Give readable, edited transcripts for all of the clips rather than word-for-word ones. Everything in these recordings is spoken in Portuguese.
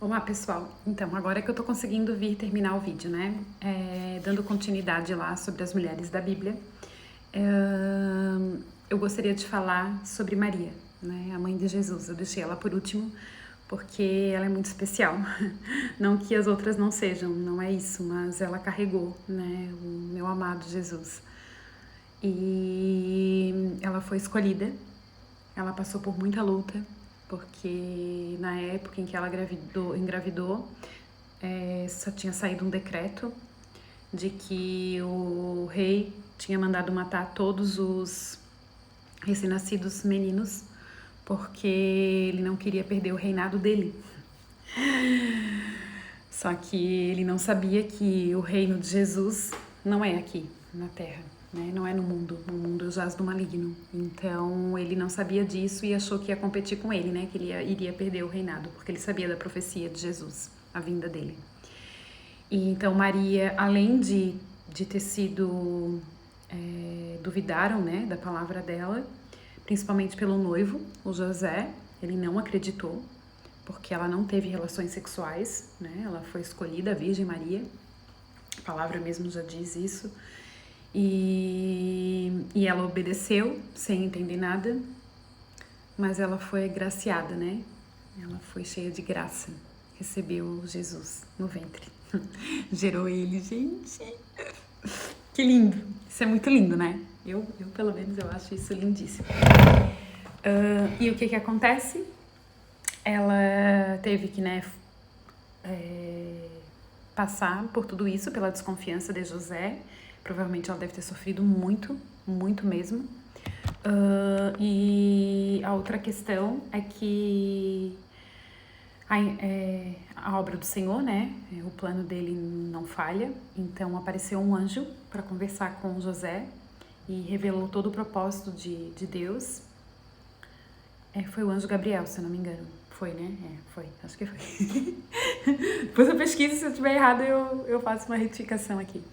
Olá pessoal, então agora que eu tô conseguindo vir terminar o vídeo, né, dando continuidade lá sobre as mulheres da Bíblia, eu gostaria de falar sobre Maria, né, a mãe de Jesus. Eu deixei ela por último porque ela é muito especial, não que as outras não sejam, não é isso, mas ela carregou, né, o meu amado Jesus. E ela foi escolhida, ela passou por muita luta, porque na época em que ela engravidou só tinha saído um decreto de que o rei tinha mandado matar todos os recém-nascidos meninos, porque ele não queria perder o reinado dele. Só que ele não sabia que o reino de Jesus não é aqui na Terra, né? Não é no mundo jaz do maligno. Então ele não sabia disso e achou que ia competir com ele, né? Que ele iria perder o reinado, porque ele sabia da profecia de Jesus, a vinda dele. E então Maria, além de ter sido, duvidaram, né, da palavra dela, principalmente pelo noivo, o José, ele não acreditou, porque ela não teve relações sexuais, né? Ela foi escolhida, a Virgem Maria, a palavra mesmo já diz isso, e ela obedeceu sem entender nada, mas ela foi agraciada, né? Ela foi cheia de graça, recebeu Jesus no ventre, gerou ele, gente, que lindo, isso é muito lindo, né? Eu pelo menos, eu acho isso lindíssimo. E o que acontece? Ela teve que, né, passar por tudo isso, pela desconfiança de José. Provavelmente ela deve ter sofrido muito, muito mesmo. E a outra questão é que a obra do Senhor, né, o plano dele não falha. Então apareceu um anjo para conversar com José e revelou todo o propósito de Deus. Foi o anjo Gabriel, se eu não me engano. Foi, né? Foi. Acho que foi. Depois eu pesquiso, se eu estiver errado, eu faço uma retificação aqui.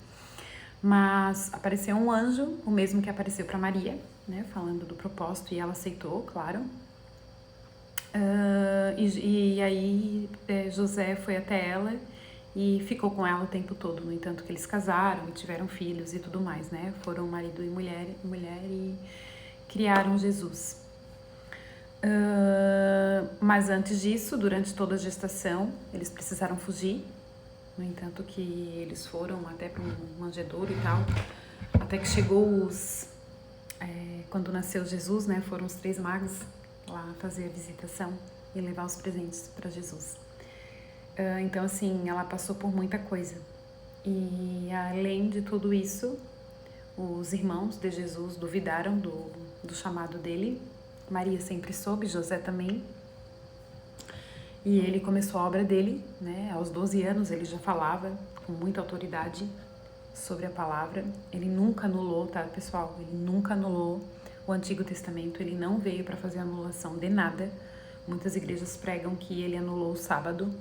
Mas apareceu um anjo, o mesmo que apareceu para Maria, né? Falando do propósito, e ela aceitou, claro. E aí José foi até ela e ficou com ela o tempo todo. No entanto que eles casaram e tiveram filhos e tudo mais, né? Foram marido e mulher e criaram Jesus. Mas antes disso, durante toda a gestação, eles precisaram fugir. No entanto que eles foram até para um manjedouro e tal, até que chegou quando nasceu Jesus, né? Foram os 3 magos lá fazer a visitação e levar os presentes para Jesus. Então assim, ela passou por muita coisa. E além de tudo isso, os irmãos de Jesus duvidaram do chamado dele. Maria sempre soube, José também. E ele começou a obra dele, né? Aos 12 anos ele já falava com muita autoridade sobre a palavra. Ele nunca anulou, tá, pessoal? Ele nunca anulou o Antigo Testamento. Ele não veio para fazer anulação de nada. Muitas igrejas pregam que ele anulou o sábado.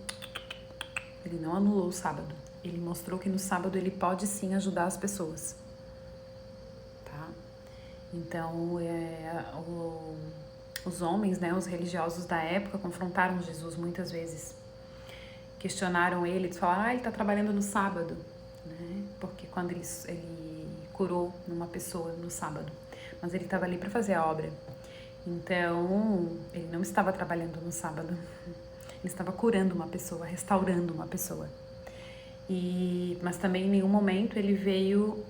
Ele não anulou o sábado. Ele mostrou que no sábado ele pode sim ajudar as pessoas. Então, os homens, né, os religiosos da época confrontaram Jesus muitas vezes. Questionaram ele, eles falaram, ele está trabalhando no sábado, né? Porque quando ele curou uma pessoa no sábado, mas ele estava ali para fazer a obra. Então, ele não estava trabalhando no sábado, ele estava curando uma pessoa, restaurando uma pessoa. Mas também em nenhum momento ele veio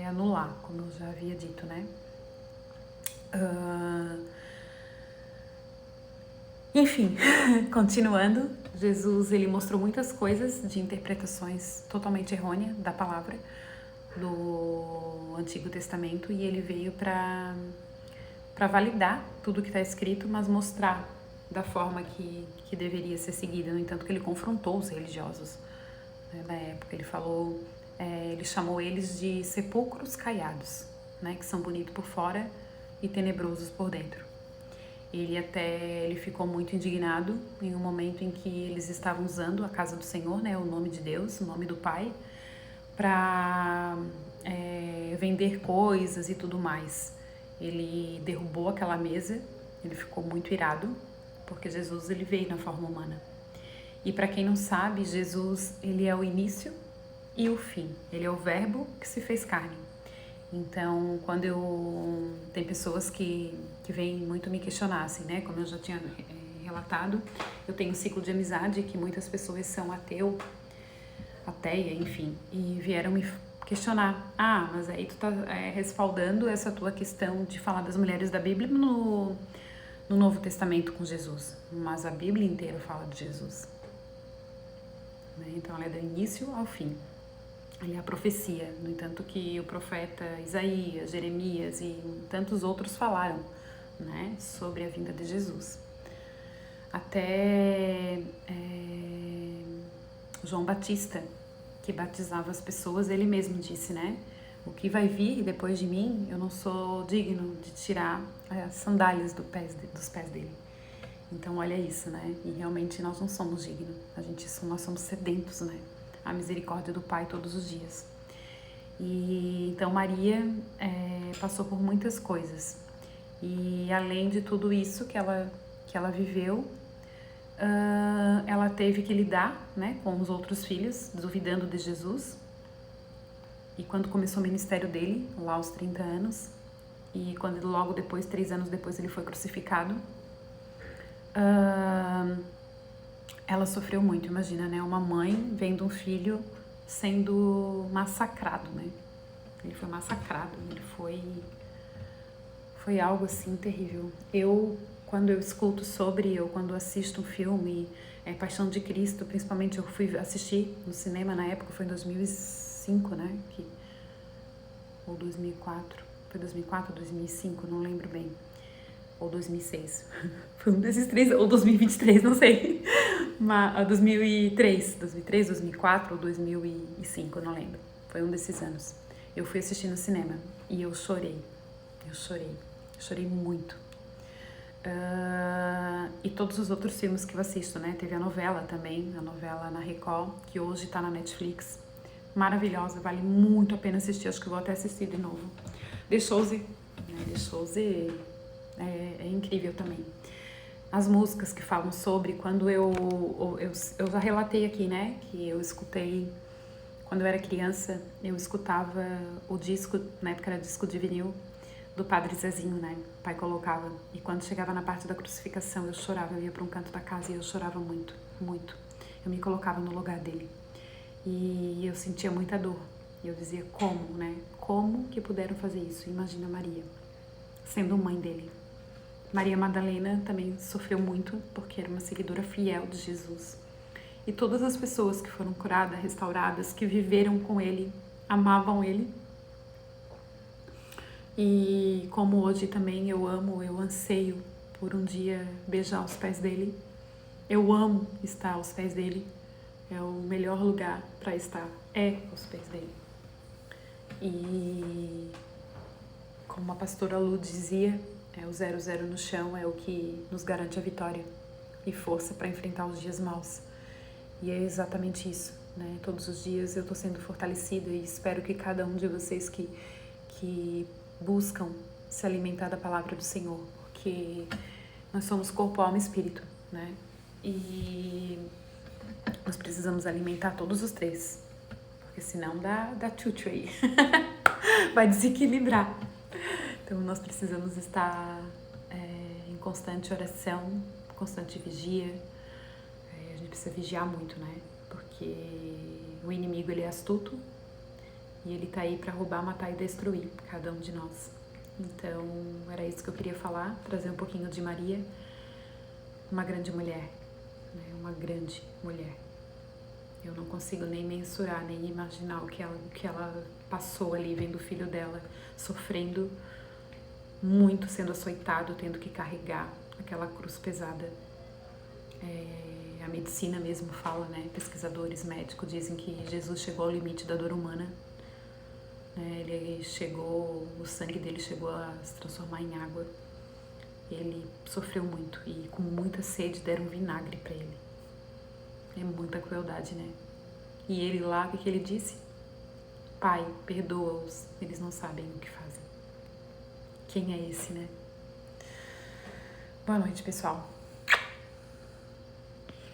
anular, como eu já havia dito, né? Enfim, continuando, Jesus ele mostrou muitas coisas de interpretações totalmente errôneas da palavra do Antigo Testamento, e ele veio para validar tudo que está escrito, mas mostrar da forma que deveria ser seguida. No entanto que ele confrontou os religiosos, né, da época. Ele falou, ele chamou eles de sepulcros caiados, né, que são bonitos por fora e tenebrosos por dentro. Ele ficou muito indignado em um momento em que eles estavam usando a casa do Senhor, né, o nome de Deus, o nome do Pai, para vender coisas e tudo mais. Ele derrubou aquela mesa, ele ficou muito irado, porque Jesus ele veio na forma humana. E para quem não sabe, Jesus, ele é o início e o fim. Ele é o verbo que se fez carne. Então, tem pessoas que vêm muito me questionar, assim, né? Como eu já tinha relatado, eu tenho um ciclo de amizade que muitas pessoas são ateia, enfim, e vieram me questionar. Ah, mas aí tu tá respaldando essa tua questão de falar das mulheres da Bíblia no Novo Testamento com Jesus. Mas a Bíblia inteira fala de Jesus. Né? Então, ela é do início ao fim. Ela é a profecia. No entanto que o profeta Isaías, Jeremias e tantos outros falaram, né, sobre a vinda de Jesus. Até João Batista, que batizava as pessoas, ele mesmo disse, né? O que vai vir depois de mim, eu não sou digno de tirar as sandálias dos pés dele. Então, olha isso, né? E realmente nós não somos dignos. Nós somos sedentos, né? A misericórdia do Pai todos os dias. E então Maria passou por muitas coisas. E além de tudo isso que ela viveu, ela teve que lidar, né, com os outros filhos, duvidando de Jesus. E quando começou o ministério dele, lá aos 30 anos, e quando logo depois, 3 anos depois, ele foi crucificado, ela sofreu muito. Imagina, né, uma mãe vendo um filho sendo massacrado, né? Ele foi massacrado, foi algo assim terrível. Quando eu escuto quando assisto um filme, Paixão de Cristo, principalmente eu fui assistir no cinema na época, foi em 2005, né? Ou 2004, foi 2004 ou 2005, não lembro bem. Ou 2006, foi um desses três, ou 2023, não sei. Mas 2003, 2004 ou 2005, não lembro. Foi um desses anos. Eu fui assistir no cinema e eu chorei muito. E todos os outros filmes que eu assisto, né? Teve a novela também, a novela na Record, que hoje tá na Netflix. Maravilhosa, vale muito a pena assistir, acho que eu vou até assistir de novo. The Chose, né? The Chose é incrível também. As músicas que falam sobre, quando eu já relatei aqui, né? Que eu escutei, quando eu era criança, eu escutava o disco, na época era disco de vinil, do Padre Zezinho, né? O pai colocava. E quando chegava na parte da crucificação, eu chorava. Eu ia para um canto da casa e eu chorava muito, muito. Eu me colocava no lugar dele. E eu sentia muita dor. E eu dizia, como, né? Como que puderam fazer isso? Imagina Maria, sendo mãe dele. Maria Madalena também sofreu muito, porque era uma seguidora fiel de Jesus. E todas as pessoas que foram curadas, restauradas, que viveram com ele, amavam ele. E como hoje também eu anseio por um dia beijar os pés dele. Eu amo estar aos pés dele. É o melhor lugar para estar, aos pés dele. E como a pastora Lu dizia, o 00 no chão é o que nos garante a vitória e força para enfrentar os dias maus. E é exatamente isso, né? Todos os dias eu estou sendo fortalecida e espero que cada um de vocês que buscam se alimentar da palavra do Senhor, porque nós somos corpo, alma e espírito, né? E nós precisamos alimentar todos os três, porque senão dá chuchu aí, vai desequilibrar. Então nós precisamos estar em constante oração, constante vigia. A gente precisa vigiar muito, né? Porque o inimigo, ele é astuto e ele tá aí para roubar, matar e destruir cada um de nós. Então era isso que eu queria falar, trazer um pouquinho de Maria, uma grande mulher, né? Uma grande mulher. Eu não consigo nem mensurar, nem imaginar o que ela passou ali, vendo o filho dela sofrendo muito, sendo açoitado, tendo que carregar aquela cruz pesada. A medicina mesmo fala, né? Pesquisadores médicos dizem que Jesus chegou ao limite da dor humana. O sangue dele chegou a se transformar em água. Ele sofreu muito e com muita sede deram vinagre para ele. É muita crueldade, né? E ele lá, o que ele disse? Pai, perdoa-os, eles não sabem o que fazem. Quem é esse, né? Boa noite, pessoal.